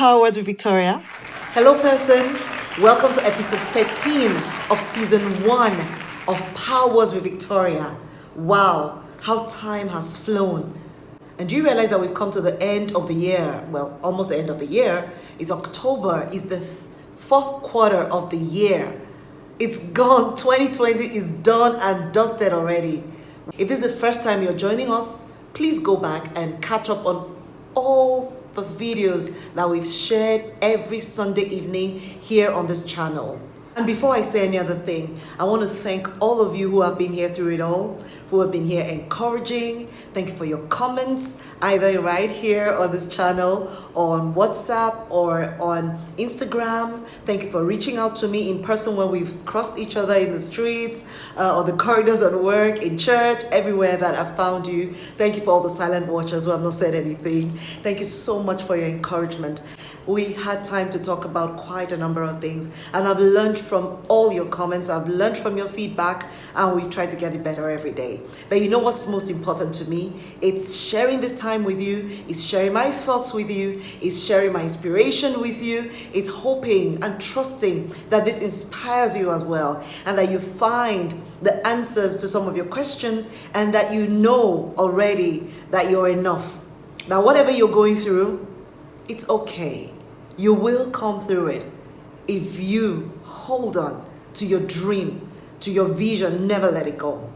PowerWords with Victoria. Hello, person. Welcome to episode 13 of season 1 of PowerWords with Victoria. Wow, how time has flown. And do you realize that we've come to the end of the year? Well, almost the end of the year. It's October. It's the fourth quarter of the year. It's gone. 2020 is done and dusted already. If this is the first time you're joining us, please go back and catch up on all the videos that we've shared every Sunday evening here on this channel. And before I say any other thing, I want to thank all of you who have been here through it all, who have been here encouraging. Thank you for your comments, either right here on this channel, on WhatsApp, or on Instagram. Thank you for reaching out to me in person when we've crossed each other in the streets, on the corridors at work, in church, everywhere that I've found you. Thank you for all the silent watchers who have not said anything. Thank you so much for your encouragement. We had time to talk about quite a number of things, and I've learned from all your comments, I've learned from your feedback, and we try to get it better every day. But you know what's most important to me? It's sharing this time with you, it's sharing my thoughts with you, it's sharing my inspiration with you, it's hoping and trusting that this inspires you as well, and that you find the answers to some of your questions, and that you know already that you're enough. That whatever you're going through, it's okay. You will come through it if you hold on to your dream, to your vision, never let it go.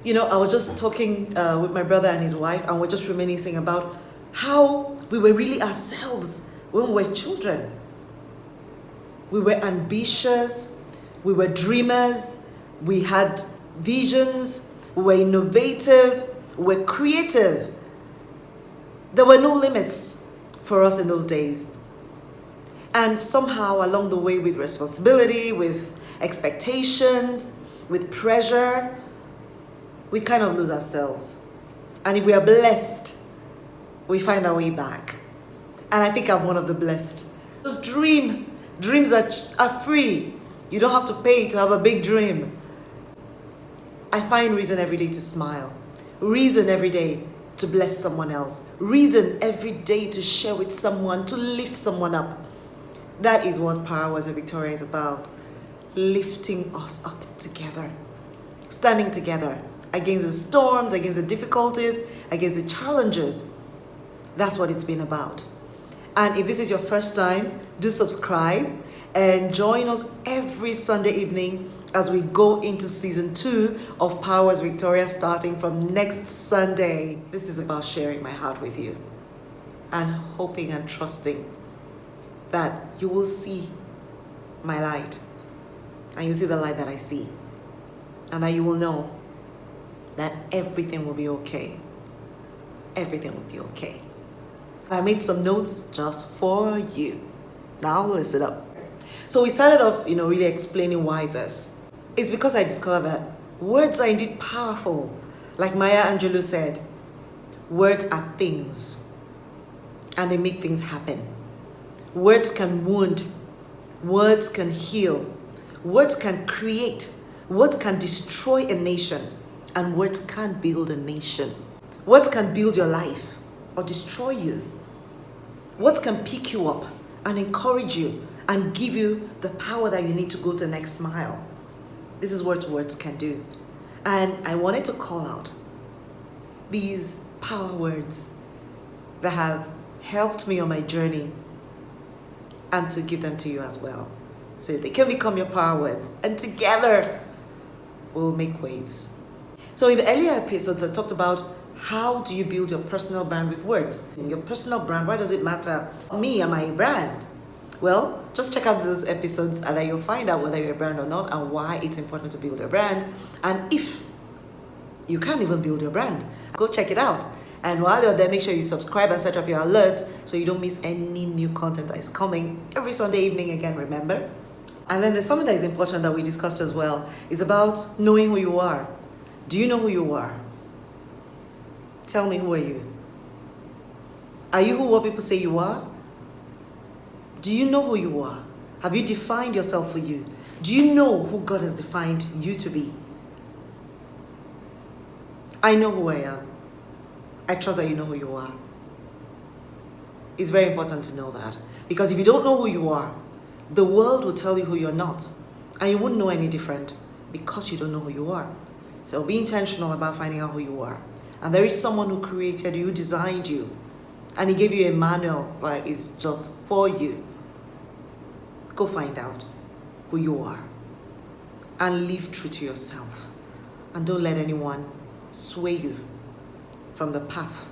You know, I was just talking with my brother and his wife, and we're just reminiscing about how we were really ourselves when we were children. We were ambitious, we were dreamers, we had visions, we were innovative, we were creative. There were no limits for us in those days. And somehow along the way, with responsibility, with expectations, with pressure, we kind of lose ourselves. And if we are blessed, we find our way back. And I think I'm one of the blessed. Just dream. Dreams that are free. You don't have to pay to have a big dream. I find reason every day to smile. Reason every day to bless someone else. Reason every day to share with someone, to lift someone up. That is what PowerWords with Victoria is about. Lifting us up together. Standing together against the storms, against the difficulties, against the challenges. That's what it's been about. And if this is your first time, do subscribe and join us every Sunday evening as we go into season 2 of PowerWords Victoria, starting from next Sunday. This is about sharing my heart with you and hoping and trusting that you will see my light, and you see the light that I see, and that you will know that everything will be okay. Everything will be okay. I made some notes just for you. Now listen up. So we started off, really explaining why this. It's because I discovered that words are indeed powerful. Like Maya Angelou said, words are things, and they make things happen. Words can wound, words can heal, words can create, words can destroy a nation, and words can build a nation. Words can build your life or destroy you. Words can pick you up and encourage you and give you the power that you need to go the next mile. This is what words can do. And I wanted to call out these power words that have helped me on my journey, and to give them to you as well, so they can become your power words, and together we'll make waves. So in the earlier episodes, I talked about how do you build your personal brand with words. Your personal brand, why does it matter? Me and my brand. Well, just check out those episodes and then you'll find out whether you're a brand or not, and why it's important to build your brand, and if you can't even build your brand, go check it out. And while you're there, make sure you subscribe and set up your alerts so you don't miss any new content that is coming every Sunday evening again, remember? And then there's something that is important that we discussed as well. It's about knowing who you are. Do you know who you are? Tell me, who are you? Are you who what people say you are? Do you know who you are? Have you defined yourself for you? Do you know who God has defined you to be? I know who I am. I trust that you know who you are. It's very important to know that. Because if you don't know who you are, the world will tell you who you're not. And you wouldn't know any different because you don't know who you are. So be intentional about finding out who you are. And there is someone who created you, who designed you. And he gave you a manual that is just for you. Go find out who you are. And live true to yourself. And don't let anyone sway you from the path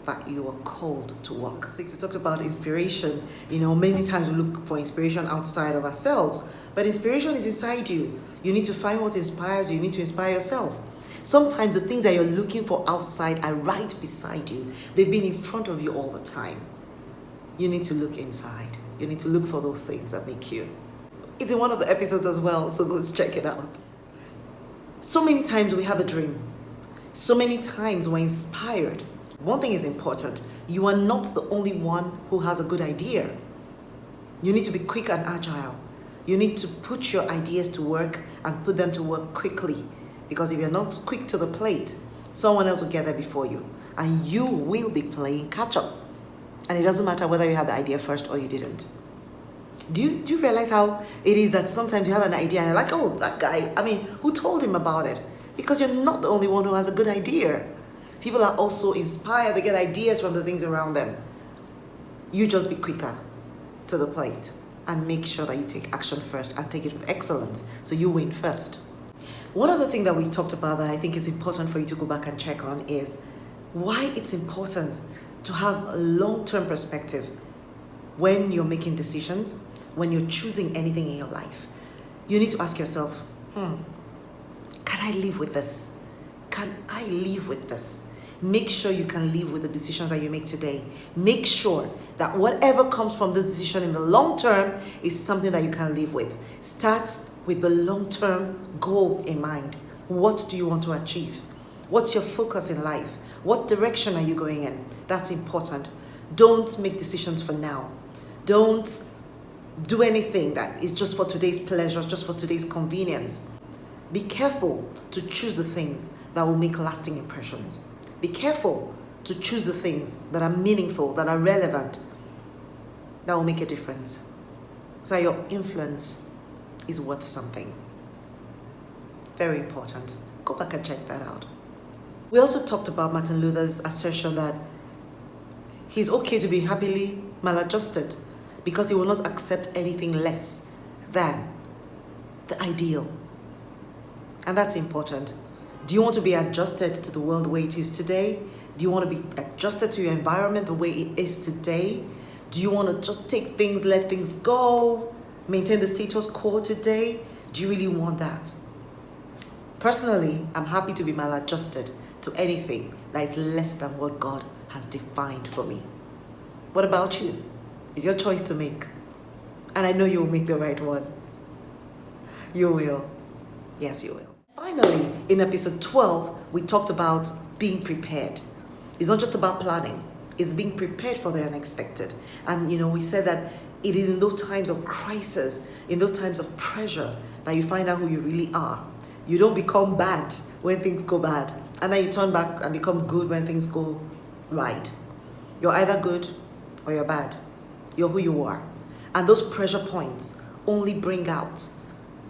that you are called to walk. 6, we talked about inspiration. Many times we look for inspiration outside of ourselves, but inspiration is inside you. You need to find what inspires you. You need to inspire yourself. Sometimes the things that you're looking for outside are right beside you. They've been in front of you all the time. You need to look inside. You need to look for those things that make you. It's in one of the episodes as well, so go check it out. So many times we have a dream. So many times we're inspired. One thing is important. You are not the only one who has a good idea. You need to be quick and agile. You need to put your ideas to work and put them to work quickly. Because if you're not quick to the plate, someone else will get there before you. And you will be playing catch up. And it doesn't matter whether you had the idea first or you didn't. Do you realize how it is that sometimes you have an idea and you're like, oh, that guy, who told him about it? Because you're not the only one who has a good idea. People are also inspired. They get ideas from the things around them. You just be quicker to the plate and make sure that you take action first and take it with excellence so you win first. One other thing that we talked about that I think is important for you to go back and check on is why it's important to have a long-term perspective when you're making decisions, when you're choosing anything in your life. You need to ask yourself, can I live with this? Can I live with this? Make sure you can live with the decisions that you make today. Make sure that whatever comes from the decision in the long term is something that you can live with. Start with the long-term goal in mind. What do you want to achieve? What's your focus in life? What direction are you going in? That's important. Don't make decisions for now. Don't do anything that is just for today's pleasure, just for today's convenience. Be careful to choose the things that will make lasting impressions. Be careful to choose the things that are meaningful, that are relevant, that will make a difference. So your influence is worth something. Very important. Go back and check that out. We also talked about Martin Luther's assertion that he's okay to be happily maladjusted because he will not accept anything less than the ideal. And that's important. Do you want to be adjusted to the world the way it is today? Do you want to be adjusted to your environment the way it is today? Do you want to just take things, let things go, maintain the status quo today? Do you really want that? Personally, I'm happy to be maladjusted to anything that is less than what God has defined for me. What about you? It's your choice to make. And I know you will make the right one. You will. Yes, you will. Finally, in episode 12, we talked about being prepared. It's not just about planning. It's being prepared for the unexpected. And, we said that it is in those times of crisis, in those times of pressure, that you find out who you really are. You don't become bad when things go bad. And then you turn back and become good when things go right. You're either good or you're bad. You're who you are. And those pressure points only bring out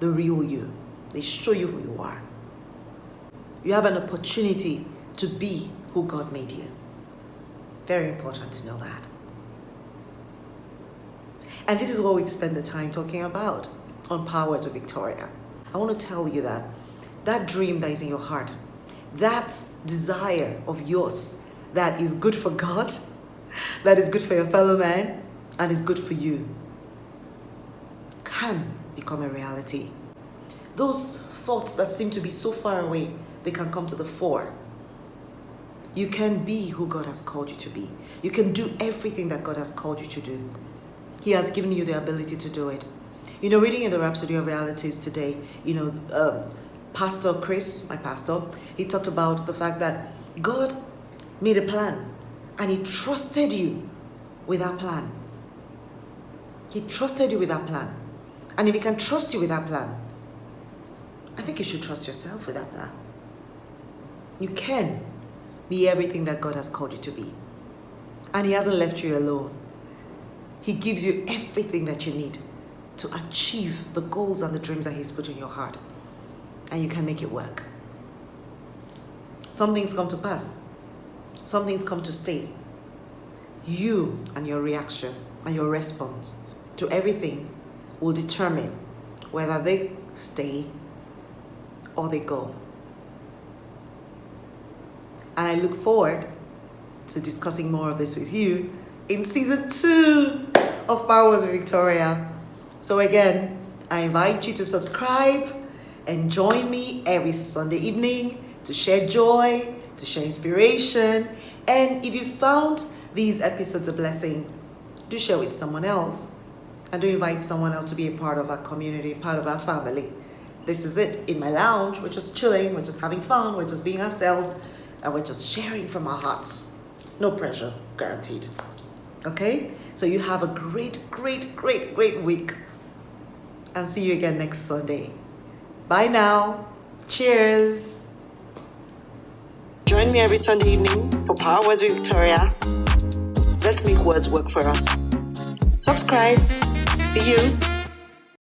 the real you. They show you who you are. You have an opportunity to be who God made you. Very important to know that. And this is what we've spent the time talking about on PowerWords with Victoria. I want to tell you that that dream that is in your heart, that desire of yours that is good for God, that is good for your fellow man, and is good for you, can become a reality. Those thoughts that seem to be so far away, they can come to the fore. You can be who God has called you to be. You can do everything that God has called you to do. He has given you the ability to do it. Reading in the Rhapsody of Realities today, Pastor Chris, my pastor, he talked about the fact that God made a plan and he trusted you with that plan. He trusted you with that plan. And if he can trust you with that plan, I think you should trust yourself with that plan. You can be everything that God has called you to be. And he hasn't left you alone. He gives you everything that you need to achieve the goals and the dreams that He's put in your heart. And you can make it work. Some things come to pass. Some things come to stay. You and your reaction and your response to everything will determine whether they stay or they go. And I look forward to discussing more of this with you in season 2 of PowerWords with Victoria. So again, I invite you to subscribe and join me every Sunday evening to share joy, to share inspiration. And if you found these episodes a blessing, do share with someone else. And do invite someone else to be a part of our community, part of our family. This is it. In my lounge, we're just chilling, we're just having fun, we're just being ourselves, and we're just sharing from our hearts. No pressure, guaranteed. Okay? So you have a great week. And see you again next Sunday. Bye now. Cheers. Join me every Sunday evening for PowerWords with Victoria. Let's make words work for us. Subscribe. See you.